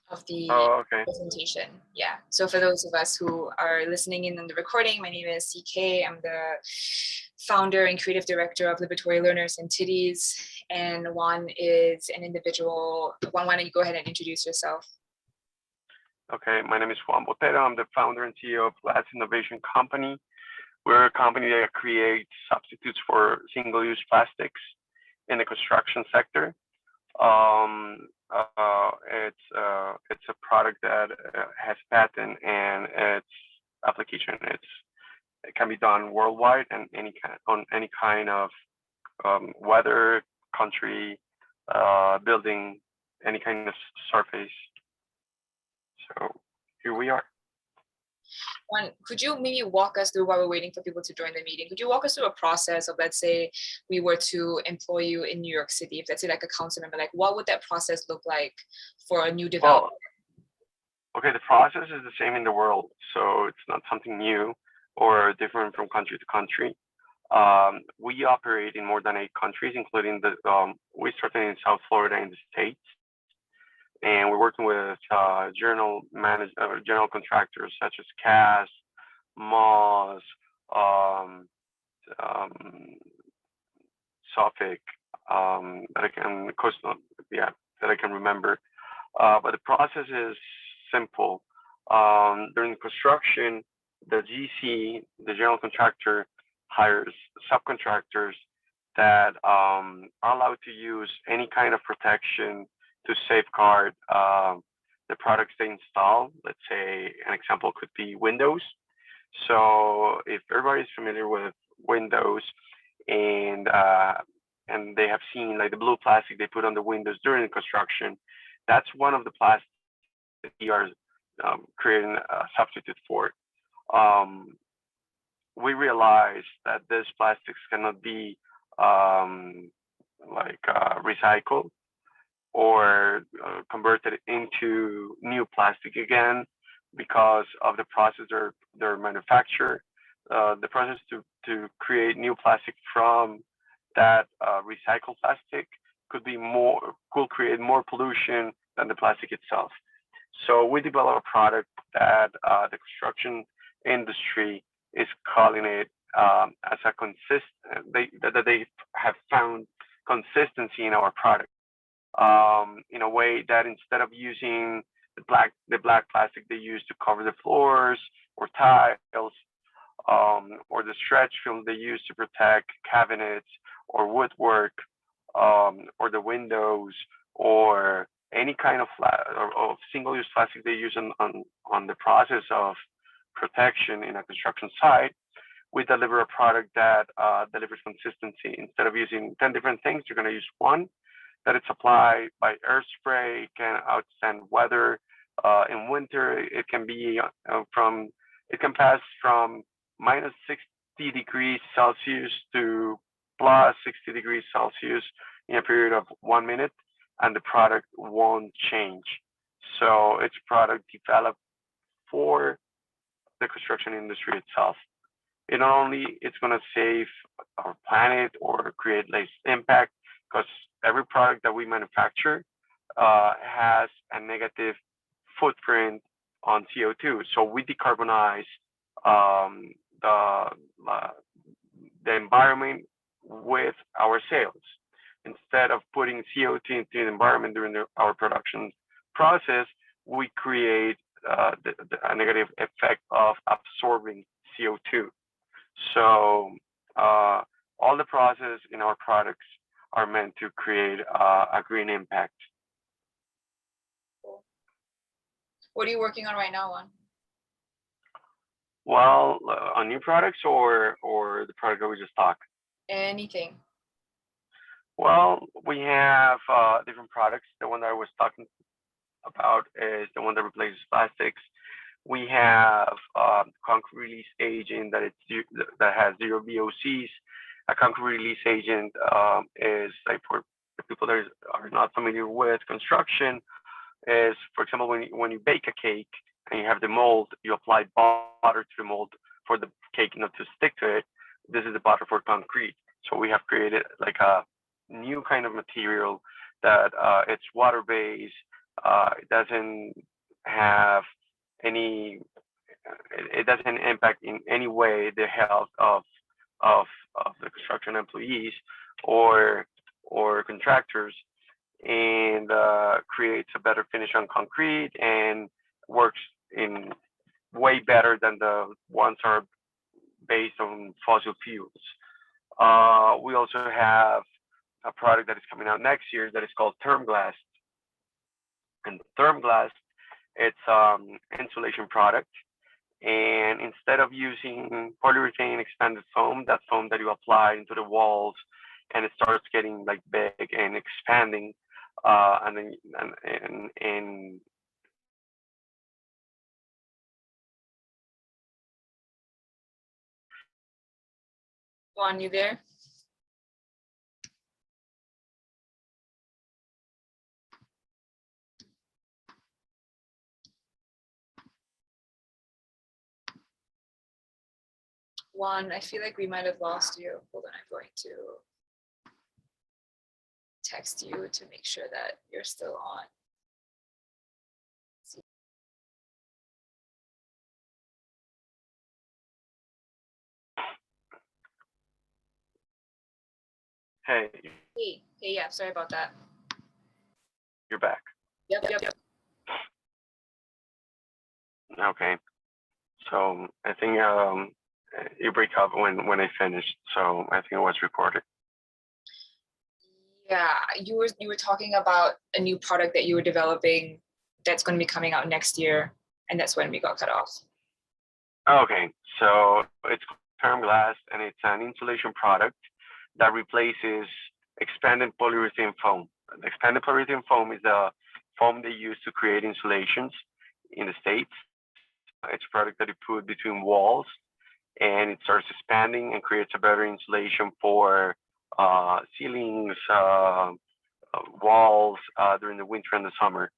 of the Oh, okay. presentation. Yeah. So for those of us who are listening in on the recording, my name is CK. I'm the founder and creative director of Liberatory Learners and Titties. And Juan is an individual. Juan, why don't you go ahead and introduce yourself? Okay, my name is Juan Botero. I'm the founder and CEO of Glass Innovation Company. We're a company that creates substitutes for single-use plastics in the construction sector. It's a product that has patent and its application. It can be done worldwide and on any kind of weather, country, building, any kind of surface. So here we are. Juan, could you maybe walk us through, while we're waiting for people to join the meeting, could you walk us through a process of, let's say, we were to employ you in New York City, if let's say like a council member, like what would that process look like for a new developer? Well, okay, the process is the same in the world, so it's not something new or different from country to country. We operate in more than 8 countries, including we started in South Florida in the States, and we're working with general contractors such as CAS, Moss, Suffolk, that I can remember. But the process is simple. During construction, the GC, the general contractor, hires subcontractors that are allowed to use any kind of protection to safeguard the products they install. Let's say an example could be windows. So if everybody's familiar with windows and they have seen like the blue plastic they put on the windows during the construction, that's one of the plastics that we are creating a substitute for. We realized that these plastics cannot be recycled or converted into new plastic again because of the process they're manufactured. The process to create new plastic from that recycled plastic could create more pollution than the plastic itself. So we developed a product that the construction industry is calling it as a that they have found consistency in our product, in a way that instead of using the black plastic they use to cover the floors or tiles, or the stretch film they use to protect cabinets or woodwork, or the windows, or any kind of single-use plastic they use on the process of protection in a construction site, we deliver a product that delivers consistency. Instead of using 10 different things, you're going to use one that it's applied by air spray. It can outstand weather. In winter, it can pass from minus 60 degrees Celsius to plus 60 degrees Celsius in a period of 1 minute, and the product won't change. So it's a product developed for the construction industry itself. It not only it's going to save our planet or create less impact, because every product that we manufacture has a negative footprint on CO2. So we decarbonize the environment with our sales. Instead of putting CO2 into the environment during our production process, we create a negative effect of absorbing CO2. So all the process in our products are meant to create a green impact. What are you working on right now, Juan? Well, on new products or the product that we just talked? Anything. Well, we have different products. The one that I was talking about is the one that replaces plastics. We have concrete release agent that has 0 VOCs. A concrete release agent is like, for people that are not familiar with construction, is, for example, when you bake a cake and you have the mold, you apply butter to the mold for the cake not to stick to it. This is the butter for concrete. So we have created like a new kind of material that it's water-based, It doesn't have any. It doesn't impact in any way the health of of the construction employees or contractors, and creates a better finish on concrete and works in way better than the ones are based on fossil fuels. We also have a product that is coming out next year that is called Therm Glass. And Therm Glass, it's insulation product. And instead of using polyurethane expanded foam, that foam that you apply into the walls, and it starts getting like big and expanding, and then and Juan, you there? Juan, I feel like we might have lost you. Hold on, I'm going to text you to make sure that you're still on. hey, Hey, yeah, sorry about that. you're back. Yep. Okay. So I think you break up when I finished. So I think it was recorded. Yeah, you were talking about a new product that you were developing that's going to be coming out next year, and that's when we got cut off. Okay, so it's Therm Glass, and it's an insulation product that replaces expanded polyurethane foam. The expanded polyurethane foam is the foam they use to create insulations in the States. It's a product that you put between walls, and it starts expanding and creates a better insulation for ceilings, walls during the winter and the summer.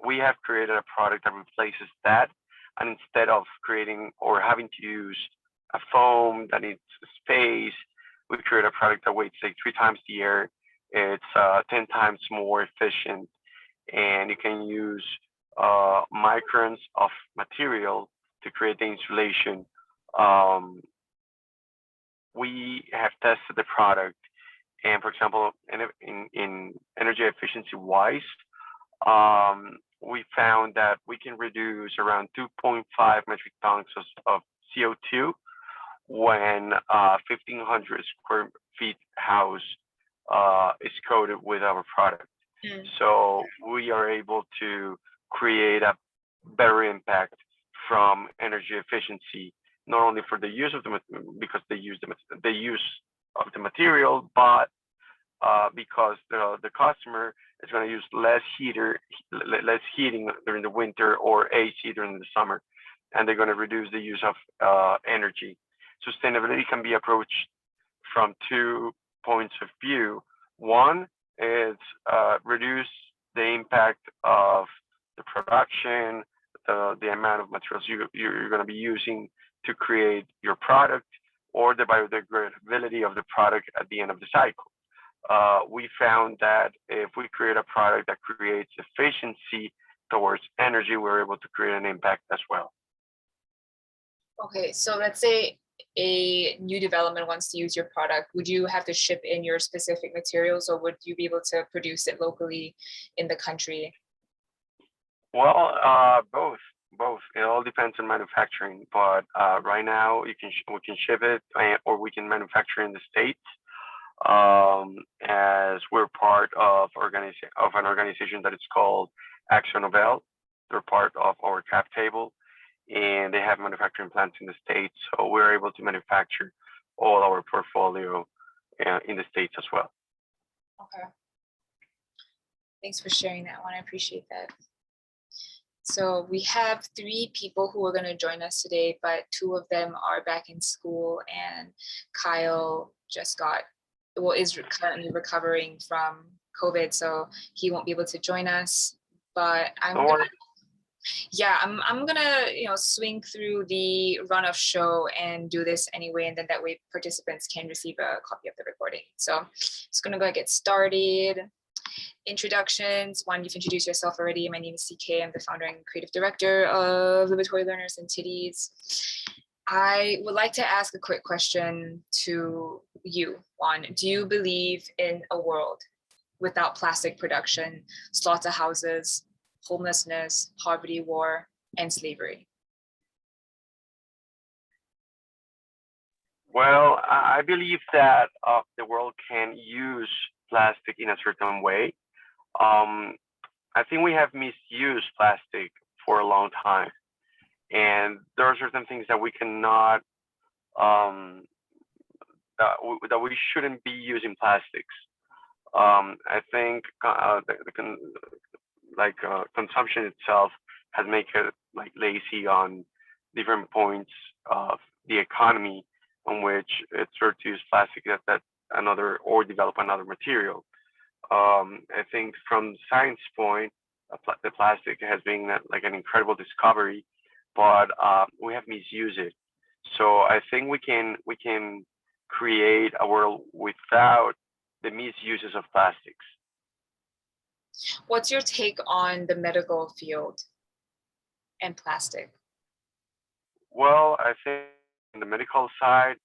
We have created a product that replaces that, and instead of creating or having to use a foam that needs space, we create a product that weighs like 3 times the air. It's 10 times more efficient, and you can use microns of material to create the insulation. We have tested the product, and for example, in energy efficiency wise, we found that we can reduce around 2.5 metric tons of CO2 when 1,500 square feet house is coated with our product. So we are able to create a better impact from energy efficiency, not only for the use of because they use the use of the material, but because the customer is going to use less heating during the winter or AC during the summer, and they're going to reduce the use of energy. Sustainability can be approached from 2 points of view. One is reduce the impact of the production, the amount of materials you're going to be using to create your product, or the biodegradability of the product at the end of the cycle. We found that if we create a product that creates efficiency towards energy, we're able to create an impact as well. Okay, so let's say a new development wants to use your product. Would you have to ship in your specific materials, or would you be able to produce it locally in the country? Well, both. It all depends on manufacturing, but right now we can ship it, or we can manufacture in the States. As we're part of an organization that is called Action Nobel. They're part of our cap table, and they have manufacturing plants in the States, so we're able to manufacture all our portfolio in the States as well. Okay. Thanks for sharing that one. I appreciate that. So we have 3 people who are going to join us today, but 2 of them are back in school, and Kyle is currently recovering from COVID, so he won't be able to join us. But I'm gonna swing through the run of show and do this anyway, and then that way participants can receive a copy of the recording. So just gonna go get started. introductions. One, you've introduced yourself already. My name is CK. I'm the founder and creative director of Liberatory Learners and Titties. I would like to ask a quick question to you, Juan. Do you believe in a world without plastic production, slaughterhouses, homelessness, poverty, war, and slavery? Well, I believe that the world can use plastic in a certain way. Um, I think we have misused plastic for a long time, and there are certain things that we cannot, um, that we shouldn't be using plastics. I think consumption itself has made it like lazy on different points of the economy on which it's sort to use plastic that another or develop another material. I think from science point, the plastic has been like an incredible discovery, but we have misused it. So I think we can create a world without the misuses of plastics. What's your take on the medical field and plastic? Well, I think in the medical side,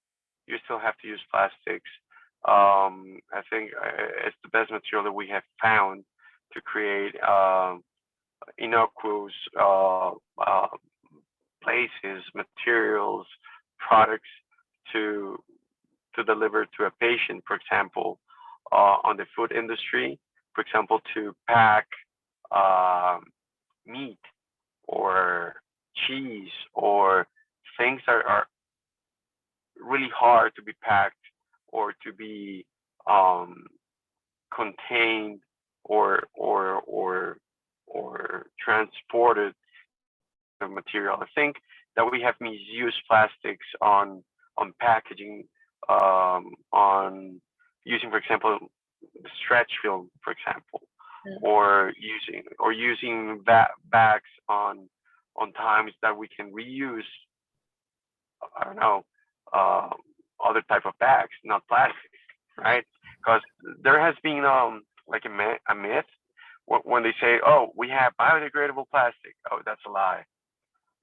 you still have to use plastics. I think it's the best material that we have found to create innocuous places, materials, products to to deliver to a patient. For example, on the food industry, for example, to pack um, meat or cheese or things that are really hard to be packed or to be um, contained or transported of material. I think that we have misused plastics on packaging, on using, for example, stretch film, for example, Mm. or using bags on times that we can reuse. I don't know, uh, other type of bags, not plastic, right? Because there has been like a myth when they say, "Oh, we have biodegradable plastic." Oh, that's a lie.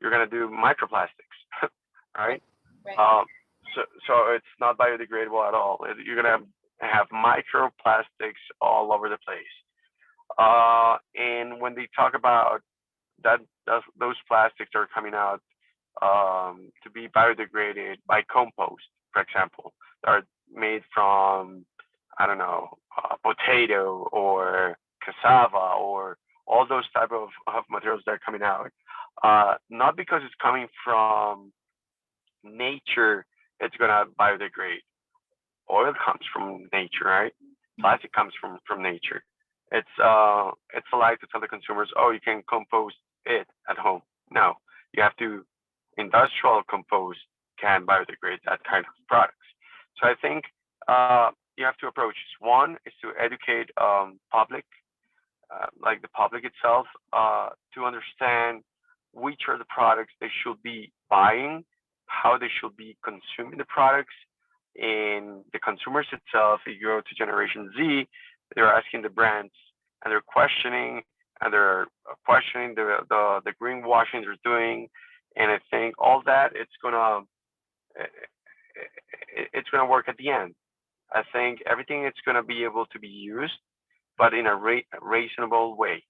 You're gonna do microplastics, right? Right. So it's not biodegradable at all. You're gonna have microplastics all over the place. And when they talk about that, those plastics are coming out to be biodegraded by compost, for example, that are made from, I don't know, potato or cassava or all those type of materials that are coming out. Not because it's coming from nature, it's gonna biodegrade. Oil comes from nature, right? Plastic comes from nature. It's a lie to tell the consumers, oh, you can compost it at home. No, you have to industrial compost can biodegrade that kind of products. So I think you have two approaches. One is to educate public, like the public itself, to understand which are the products they should be buying, how they should be consuming the products, and the consumers itself. If you go to Generation Z, they're asking the brands and they're questioning the greenwashing they're doing, and I think all that it's gonna work at the end. I think everything it's gonna be able to be used, but in a reasonable way.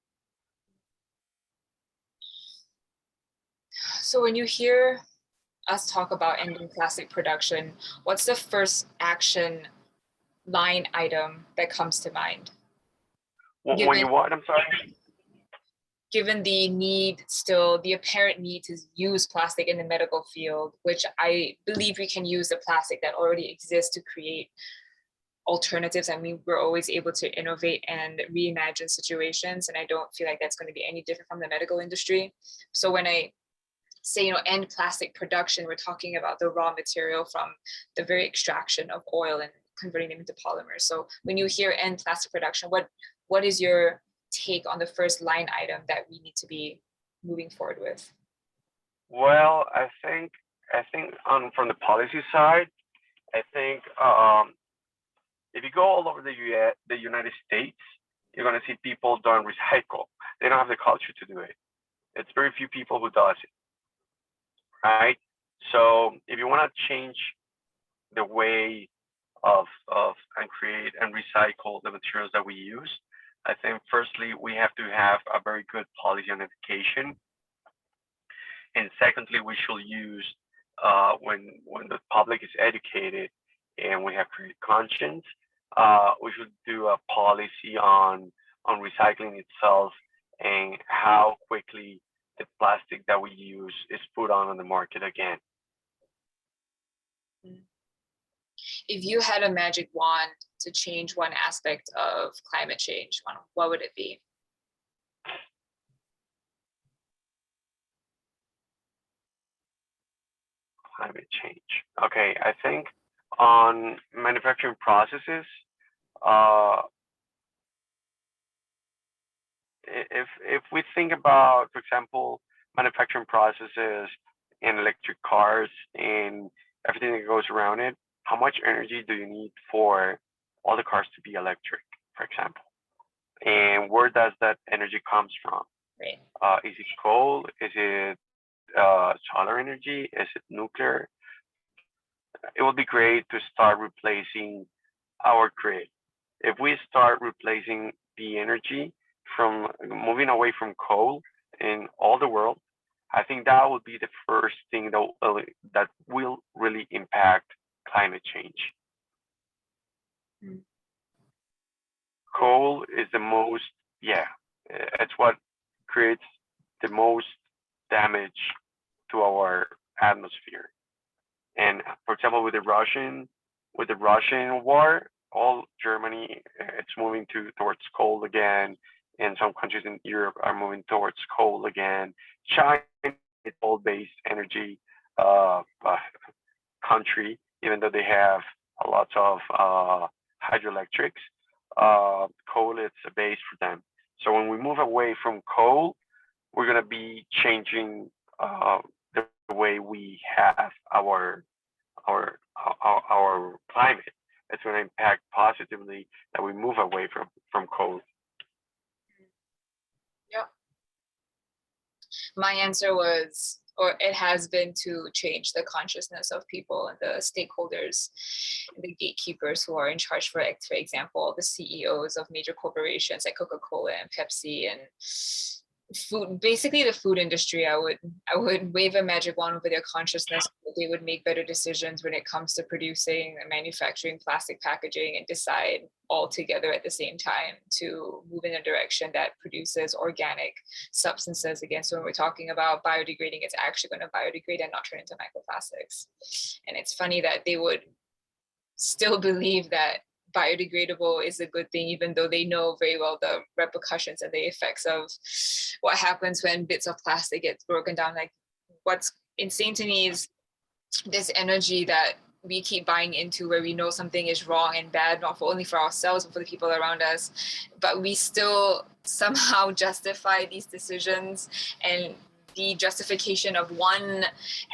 So when you hear us talk about ending plastic production, what's the first action line item that comes to mind? When Given you what? I'm sorry. given the need still, the apparent need to use plastic in the medical field, which I believe we can use the plastic that already exists to create alternatives. I mean, we're always able to innovate and reimagine situations, and I don't feel like that's going to be any different from the medical industry. So when I say, end plastic production, we're talking about the raw material from the very extraction of oil and converting them into polymers. So when you hear end plastic production, what is your take on the first line item that we need to be moving forward with? Well, I think on from the policy side, I think if you go all over the United States, you're going to see people don't recycle. They don't have the culture to do it. It's very few people who does it, right? So if you want to change the way of and create and recycle the materials that we use, I think firstly we have to have a very good policy on education, and secondly we should use when the public is educated and we have created conscience, we should do a policy on recycling itself and how quickly the plastic that we use is put on the market again. If you had a magic wand to change one aspect of climate change, what would it be? Climate change. Okay, I think on manufacturing processes, uh, if we think about, for example, manufacturing processes in electric cars and everything that goes around it, how much energy do you need for all the cars to be electric, for example? And where does that energy comes from? Right. Is it coal? Is it solar energy? Is it nuclear? It would be great to start replacing our grid. If we start replacing the energy from moving away from coal in all the world, I think that would be the first thing that will really impact climate change. Mm. Coal is the most, it's what creates the most damage to our atmosphere. And for example, with the Russian war, all Germany it's moving towards coal again, and some countries in Europe are moving towards coal again. China is coal-based energy country, even though they have a lot of hydroelectrics. Coal is a base for them. So when we move away from coal, we're going to be changing the way we have our climate. It's going to impact positively that we move away from coal. Yep. My answer was, or it has been, to change the consciousness of people and the stakeholders, the gatekeepers who are in charge. For example, the CEOs of major corporations like Coca-Cola and Pepsi and food, basically the food industry. I would wave a magic wand over their consciousness. They would make better decisions when it comes to producing and manufacturing plastic packaging, and decide all together at the same time to move in a direction that produces organic substances again. So when we're talking about biodegrading, it's actually going to biodegrade and not turn into microplastics. And it's funny that they would still believe that biodegradable is a good thing, even though they know very well the repercussions and the effects of what happens when bits of plastic get broken down. Like, what's insane to me is this energy that we keep buying into, where we know something is wrong and bad, not only for ourselves, but for the people around us, but we still somehow justify these decisions, and the justification of one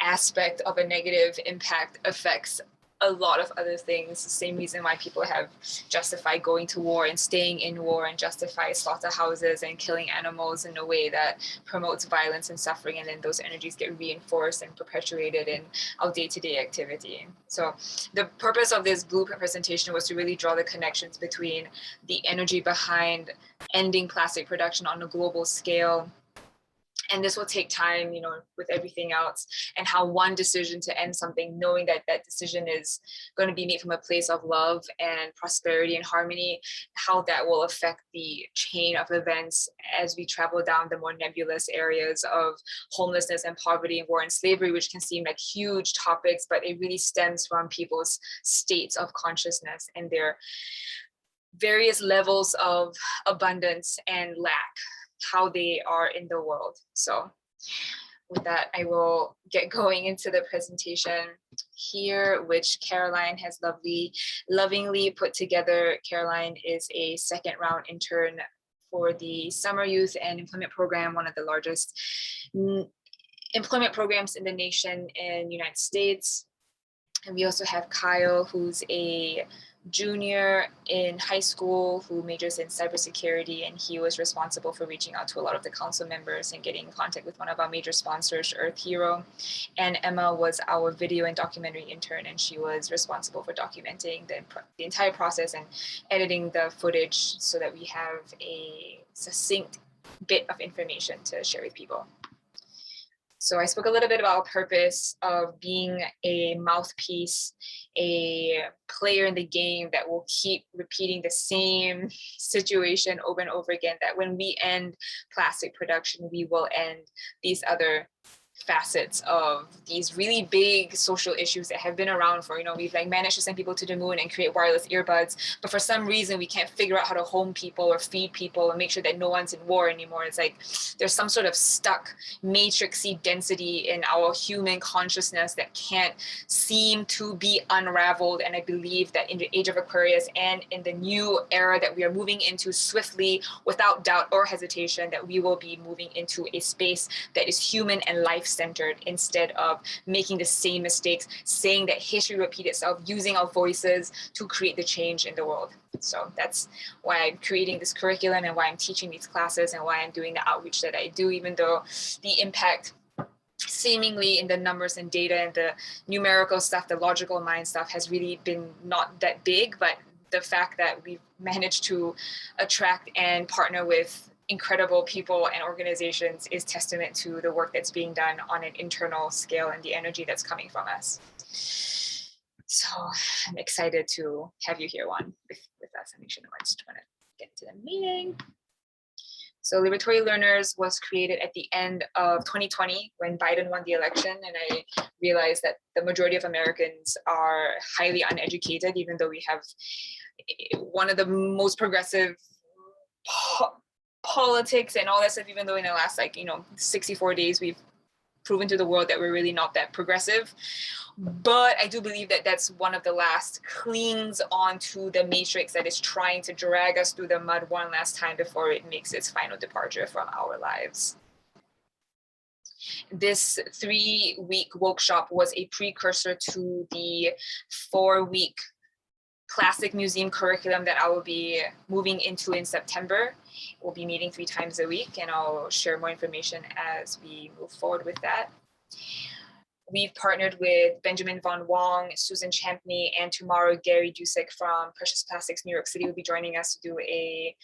aspect of a negative impact affects a lot of other things. The same reason why people have justified going to war and staying in war, and justify slaughterhouses and killing animals in a way that promotes violence and suffering, and then those energies get reinforced and perpetuated in our day-to-day activity. So the purpose of this blueprint presentation was to really draw the connections between the energy behind ending plastic production on a global scale, and this will take time, with everything else, and how one decision to end something, knowing that that decision is going to be made from a place of love and prosperity and harmony, how that will affect the chain of events as we travel down the more nebulous areas of homelessness and poverty and war and slavery, which can seem like huge topics, but it really stems from people's states of consciousness and their various levels of abundance and lack, how they are in the world. So with that, I will get going into the presentation here, which Caroline has lovingly put together. Caroline is a second round intern for the Summer Youth and Employment Program, one of the largest employment programs in the nation in the United States. And we also have Kyle, who's a junior in high school who majors in cybersecurity, and he was responsible for reaching out to a lot of the council members and getting in contact with one of our major sponsors, Earth Hero. And Emma was our video and documentary intern, and she was responsible for documenting the entire process and editing the footage so that we have a succinct bit of information to share with people. So I spoke a little bit about purpose of being a mouthpiece, a player in the game that will keep repeating the same situation over and over again, that when we end plastic production, we will end these other facets of these really big social issues that have been around for, we've like managed to send people to the moon and create wireless earbuds, but for some reason we can't figure out how to home people or feed people and make sure that no one's in war anymore. It's like there's some sort of stuck matrixy density in our human consciousness that can't seem to be unraveled. And I believe that in the age of Aquarius and in the new era that we are moving into swiftly, without doubt or hesitation, that we will be moving into a space that is human and life-centered, instead of making the same mistakes, saying that history repeat itself, using our voices to create the change in the world. So that's why I'm creating this curriculum and why I'm teaching these classes and why I'm doing the outreach that I do, even though the impact seemingly in the numbers and data and the numerical stuff, the logical mind stuff has really been not that big. But the fact that we've managed to attract and partner with incredible people and organizations is testament to the work that's being done on an internal scale and the energy that's coming from us. So I'm excited to have you here, Juan, with us. I just want to get to the meeting. So Liberatory Learners was created at the end of 2020 when Biden won the election, and I realized that the majority of Americans are highly uneducated, even though we have one of the most progressive politics and all that stuff, even though in the last 64 days we've proven to the world that we're really not that progressive. But I do believe that that's one of the last clings onto the matrix that is trying to drag us through the mud one last time before it makes its final departure from our lives. This 3-week workshop was a precursor to the 4-week classic museum curriculum that I will be moving into in September. We'll be meeting 3 times a week, and I'll share more information as we move forward with that. We've partnered with Benjamin Von Wong, Susan Champney, and tomorrow Gary Dusick from Precious Plastics New York City will be joining us to do a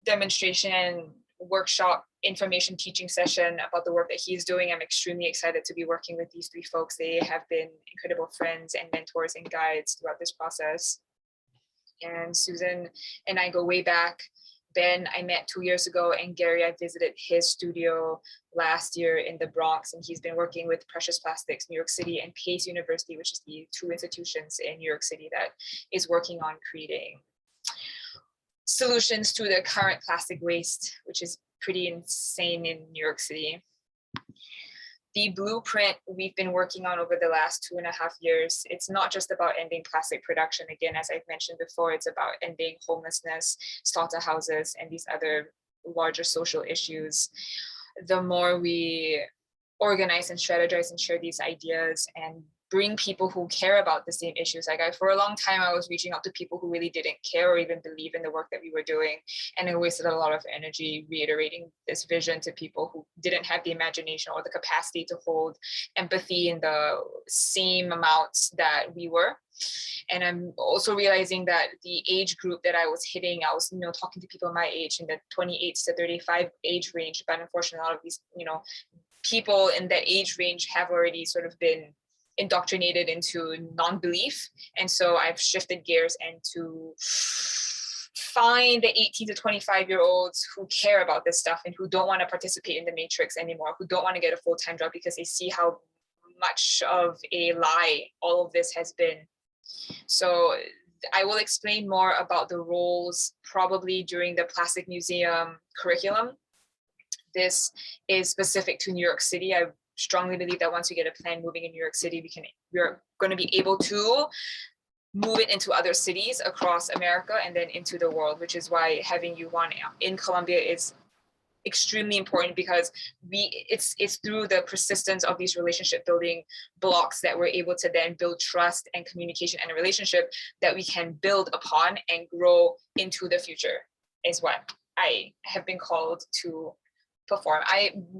demonstration, workshop, information teaching session about the work that he's doing. I'm extremely excited to be working with these 3 folks. They have been incredible friends and mentors and guides throughout this process. And Susan and I go way back. Ben, I met 2 years ago, and Gary, I visited his studio last year in the Bronx, and he's been working with Precious Plastics New York City and Pace University, which is the 2 institutions in New York City that is working on creating solutions to the current plastic waste, which is pretty insane in New York City. The blueprint we've been working on over the last 2.5 years, it's not just about ending plastic production. Again, as I've mentioned before, it's about ending homelessness, slaughterhouses, and these other larger social issues. The more we organize and strategize and share these ideas and bring people who care about the same issues. For a long time, I was reaching out to people who really didn't care or even believe in the work that we were doing. And I wasted a lot of energy reiterating this vision to people who didn't have the imagination or the capacity to hold empathy in the same amounts that we were. And I'm also realizing that the age group that I was hitting, I was, talking to people my age in the 28 to 35 age range. But unfortunately, a lot of these, people in that age range have already sort of been indoctrinated into non-belief. And so I've shifted gears and to find the 18 to 25-year-olds who care about this stuff and who don't want to participate in the matrix anymore, who don't want to get a full-time job because they see how much of a lie all of this has been. So I will explain more about the roles probably during the Plastic Museum curriculum. This is specific to New York City. I strongly believe that once we get a plan moving in New York City, we're going to be able to move it into other cities across America and then into the world, which is why having you, Juan, in Colombia is extremely important because it's through the persistence of these relationship building blocks that we're able to then build trust and communication and a relationship that we can build upon and grow into the future, is what I have been called to perform.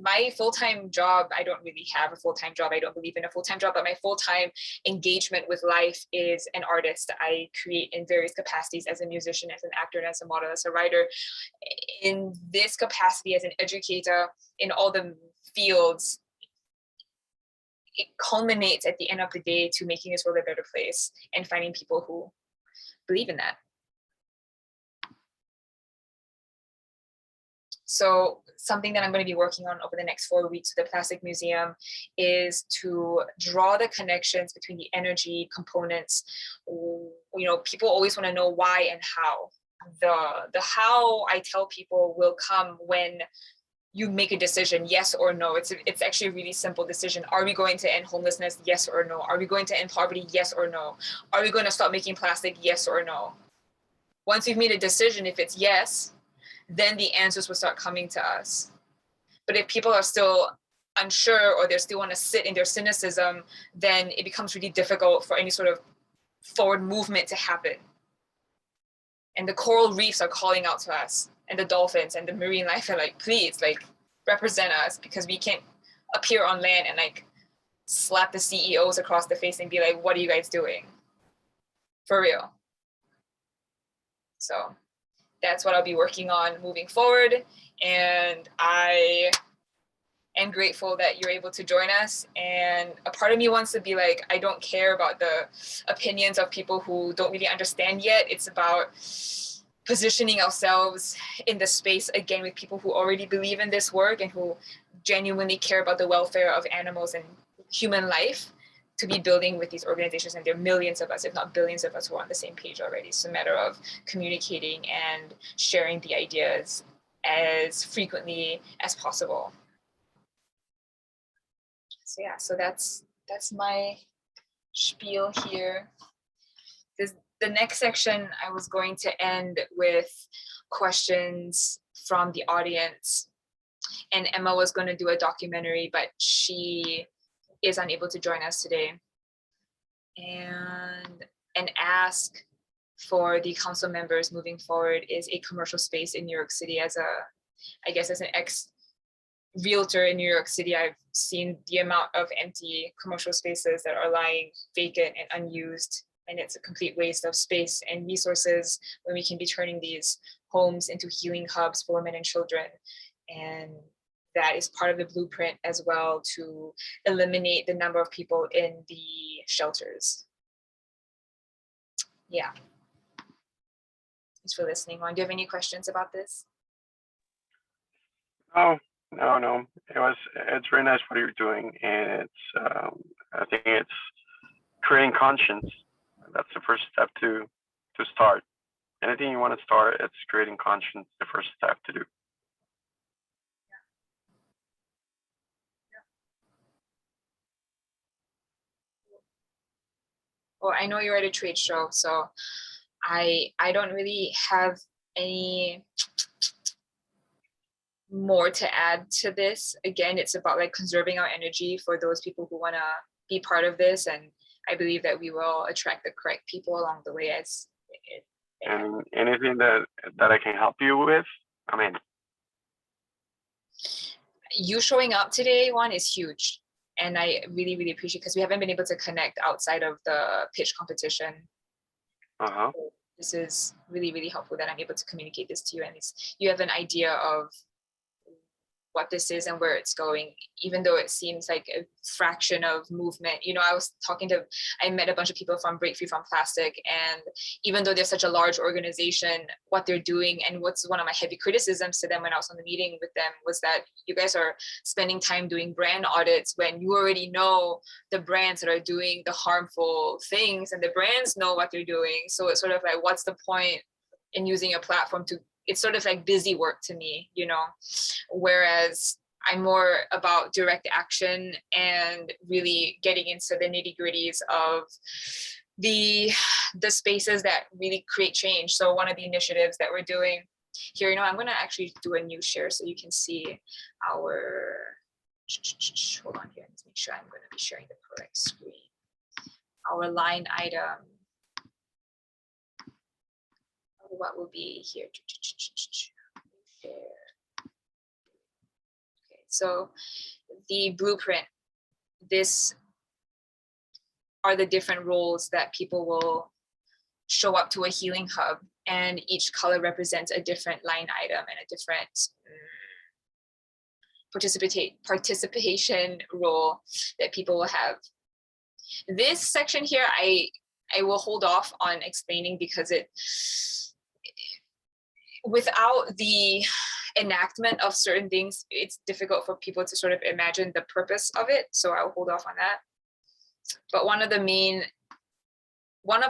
My full-time job, I don't really have a full-time job. I don't believe in a full-time job, but my full-time engagement with life is an artist. I create in various capacities as a musician, as an actor, as a model, as a writer. In this capacity as an educator in all the fields, it culminates at the end of the day to making this world a better place and finding people who believe in that. So something that I'm going to be working on over the next 4 weeks with the Plastic Museum is to draw the connections between the energy components. You know, people always want to know why and how. The how, I tell people, will come when you make a decision, yes or no. It's actually a really simple decision. Are we going to end homelessness? Yes or no. Are we going to end poverty? Yes or no. Are we going to stop making plastic? Yes or no. Once you've made a decision, if it's yes, then the answers will start coming to us. But if people are still unsure or they still want to sit in their cynicism, then it becomes really difficult for any sort of forward movement to happen. And the coral reefs are calling out to us, and the dolphins and the marine life are like, please, like, represent us, because we can't appear on land and like slap the CEOs across the face and be like, what are you guys doing? For real. So that's what I'll be working on moving forward. And I am grateful that you're able to join us. And a part of me wants to be like, I don't care about the opinions of people who don't really understand yet. It's about positioning ourselves in the space again with people who already believe in this work and who genuinely care about the welfare of animals and human life, to be building with these organizations. And there are millions of us, if not billions of us, who are on the same page already. It's a matter of communicating and sharing the ideas as frequently as possible. So yeah, so that's my spiel here. The next section, I was going to end with questions from the audience. And Emma was going to do a documentary, but she is unable to join us today. And ask for the council members moving forward is a commercial space in New York City. As an ex-realtor in New York City, I've seen the amount of empty commercial spaces that are lying vacant and unused. And it's a complete waste of space and resources when we can be turning these homes into healing hubs for women and children. And that is part of the blueprint as well, to eliminate the number of people in the shelters. Yeah. Thanks for listening. Do you have any questions about this? No. It's really nice what you're doing, and I think it's creating conscience. That's the first step to start. Anything you want to start, it's creating conscience, the first step to do. Well, I know you're at a trade show, so I don't really have any more to add to this. Again, it's about like conserving our energy for those people who want to be part of this, and I believe that we will attract the correct people along the way. And anything that I can help you with, I mean, you showing up today, Juan, is huge. And I really, really appreciate, because we haven't been able to connect outside of the pitch competition. Uh-huh. So this is really, really helpful that I'm able to communicate this to you, and you have an idea of what this is and where it's going, even though it seems like a fraction of movement. You know, I met a bunch of people from Break Free from Plastic, and even though they're such a large organization, what they're doing, and what's one of my heavy criticisms to them when I was on the meeting with them, was that you guys are spending time doing brand audits when you already know the brands that are doing the harmful things, and the brands know what they're doing. So it's sort of like, what's the point in using a platform to, it's sort of like busy work to me, you know, whereas I'm more about direct action and really getting into the nitty gritties of the spaces that really create change. So one of the initiatives that we're doing Here, I'm going to actually do a new share so you can see our, hold on here, let's make sure I'm going to be sharing the correct screen. Our line item, what will be here? Share. Okay, so the blueprint, this are the different roles that people will show up to a healing hub, and each color represents a different line item and a different participation role that people will have. This section here, I will hold off on explaining because without the enactment of certain things, it's difficult for people to sort of imagine the purpose of it. So I'll hold off on that. But one of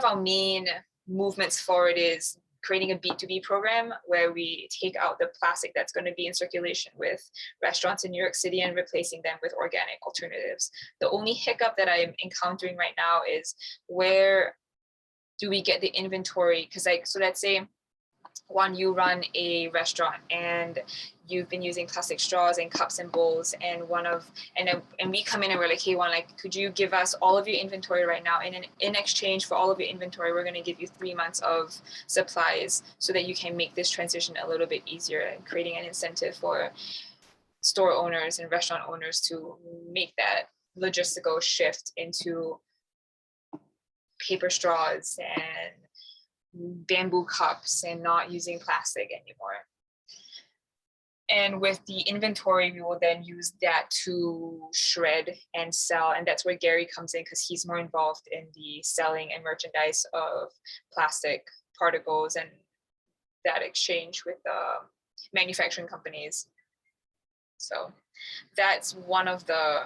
our main movements forward is creating a B2B program where we take out the plastic that's going to be in circulation with restaurants in New York City and replacing them with organic alternatives. The only hiccup that I'm encountering right now is where do we get the inventory? Because so let's say, Juan, you run a restaurant and you've been using plastic straws and cups and bowls, and we come in and we're like, hey, Juan, like, could you give us all of your inventory right now? And in exchange for all of your inventory, we're going to give you 3 months of supplies so that you can make this transition a little bit easier, and creating an incentive for store owners and restaurant owners to make that logistical shift into paper straws and bamboo cups and not using plastic anymore. And with the inventory, we will then use that to shred and sell. And that's where Gary comes in, because he's more involved in the selling and merchandise of plastic particles and that exchange with the manufacturing companies. So that's one of the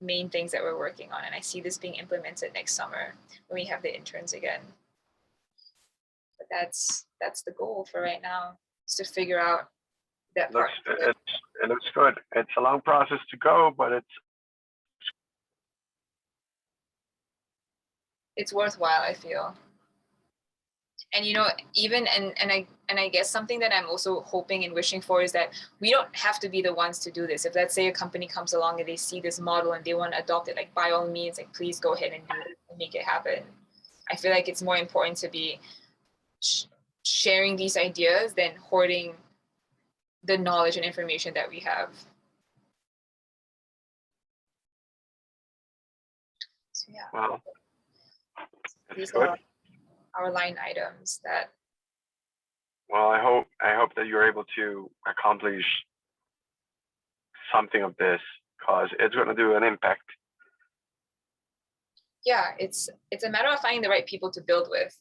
main things that we're working on. And I see this being implemented next summer when we have the interns again. But that's the goal for right now, is to figure out that part. It looks good. It's a long process to go, but it's worthwhile, I feel. And even and I guess something that I'm also hoping and wishing for is that we don't have to be the ones to do this. If, let's say, a company comes along and they see this model and they want to adopt it, like, by all means, like, please go ahead and do it and make it happen. I feel like it's more important to be sharing these ideas than hoarding the knowledge and information that we have. So yeah. Well, these are our line items that. Well, I hope that you're able to accomplish something of this, because it's going to do an impact. Yeah, it's a matter of finding the right people to build with.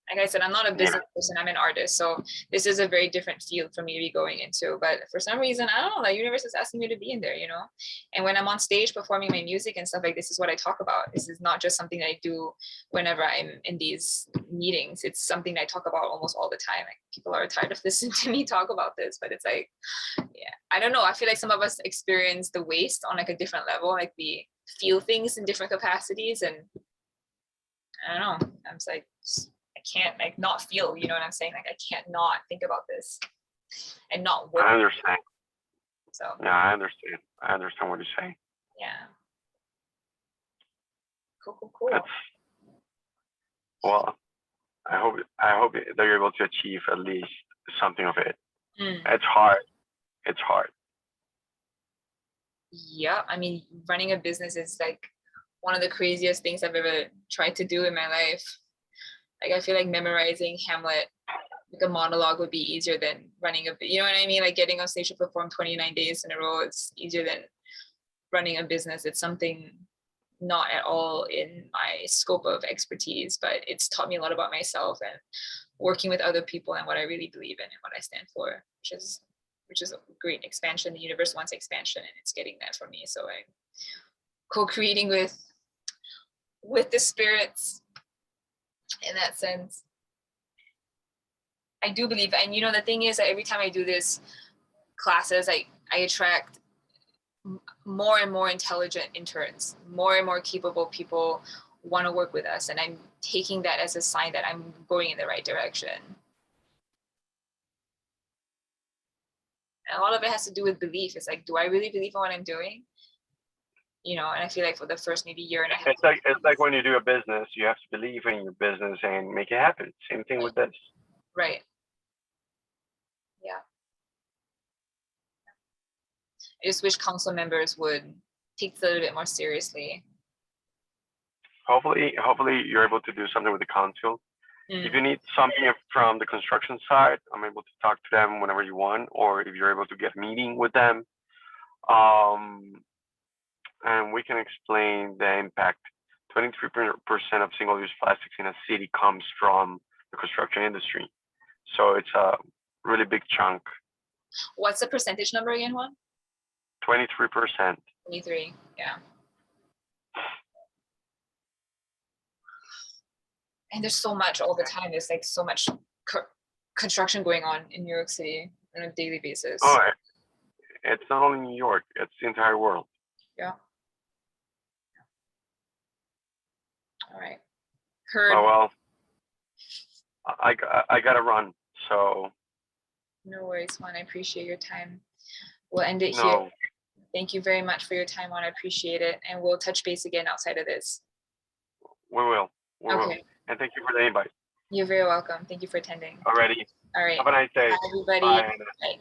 Like I said, I'm not a business person, I'm an artist. So this is a very different field for me to be going into. But for some reason, I don't know, the universe is asking me to be in there, And when I'm on stage performing my music and stuff, like, this is what I talk about. This is not just something that I do whenever I'm in these meetings. It's something that I talk about almost all the time. Like, people are tired of listening to me talk about this, but it's like, yeah, I don't know. I feel like some of us experience the waste on like a different level. Like, we feel things in different capacities, and I don't know. I'm just like, I can't like not feel, you know what I'm saying? Like, I can't not think about this and not work. I understand. So yeah, I understand what you're saying. Yeah. Cool. Well, I hope that you're able to achieve at least something of it. It's hard. Yeah, I mean, running a business is like one of the craziest things I've ever tried to do in my life. Like, I feel like memorizing Hamlet, like a monologue, would be easier than running you know what I mean? Like, getting on stage to perform 29 days in a row is easier than running a business. It's something not at all in my scope of expertise, but it's taught me a lot about myself and working with other people and what I really believe in and what I stand for, which is a great expansion. The universe wants expansion, and it's getting that for me. So I'm co-creating with the spirits in that sense. I do believe, and the thing is that every time I do this classes, I attract more and more intelligent interns, more and more capable people want to work with us, and I'm taking that as a sign that I'm going in the right direction. And a lot of it has to do with belief. It's like, do I really believe in what I'm doing? And I feel like for the first maybe year and a half. It's like when you do a business, you have to believe in your business and make it happen. Same thing with this. Right. Yeah. I just wish council members would take this a little bit more seriously. Hopefully you're able to do something with the council. If you Mm. need something from the construction side, I'm able to talk to them whenever you want, or if you're able to get a meeting with them, and we can explain the impact. 23% of single-use plastics in a city comes from the construction industry, so it's a really big chunk. What's the percentage number again, Juan? 23%. 23. Yeah. And there's so much all the time. There's like so much construction going on in New York City on a daily basis. Oh, it's not only New York, it's the entire world. Yeah. All right. Heard. Oh, well, I gotta run, so. No worries, Juan. I appreciate your time. We'll end it here. No, Thank you very much for your time, Juan. I appreciate it. And we'll touch base again outside of this. we will. We will. Okay. And thank you for the invite. You're very welcome. Thank you for attending. Alrighty. All right. Have a nice day. Bye, everybody. Bye. Bye.